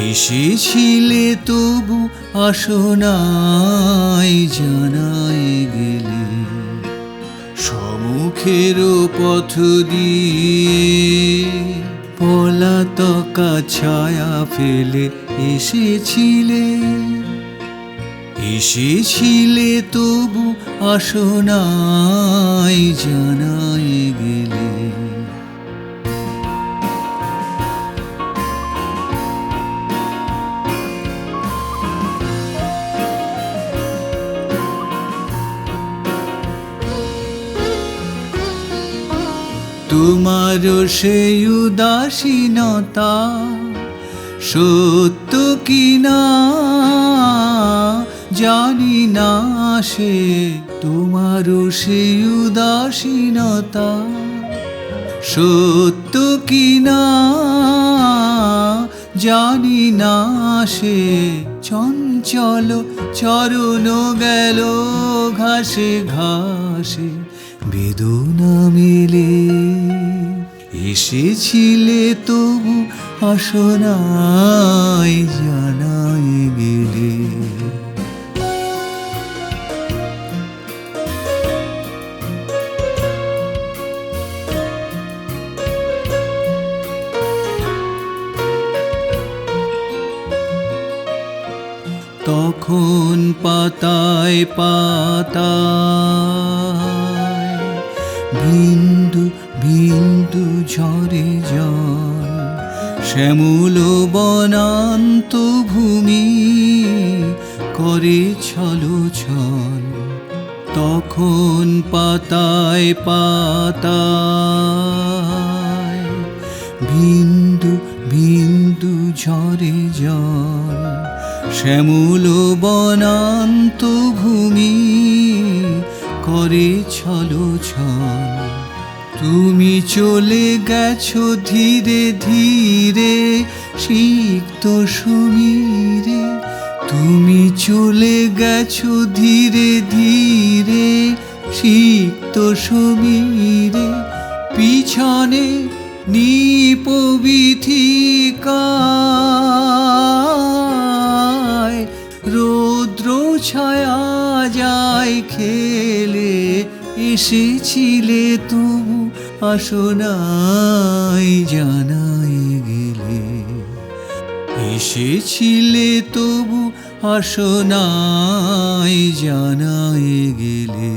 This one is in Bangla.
এসেছিলে তবু আসনায় জানায় গেলে, সম্মুখের পথ দিয়ে পলাতকা ছায়া ফেলে এসেছিলে। এসেছিলে তবু আসনায় জানায় গেলে। তোমারও সেই উদাসীনতা সত্য কিনা জানি না, সে তোমারও সেই উদাসীনতা সত্য কিনা জানি না, সে চঞ্চল চরণ গেল ঘাসে ঘাসে বেদনা মেলে। এসেছিলে তবু আসনায় জানায় গেলে। তখন পাতায় পাতায় বিন্দু বিন্দু ঝরে জল, শ্যামল বনান্ত ভূমি করে ছলো ছল। তখন পাতায় পাতায় বিন্দু বিন্দু ঝরে জল, শ্যামল বনান্ত ভূমি করে ছলো ছল। তুমি চলে গেছো ধীরে ধীরে সিক্ত সমীরে, তুমি চলে গেছো ধীরে ধীরে সিক্ত সমীরে। পিছনে নিপবিথিকায় রৌদ্র ছায়া যায় খেলে। এসেছিলে তবু আসনায় জানায় গেলে। এসেছিলে তবু আসনায় জানায় গেলে।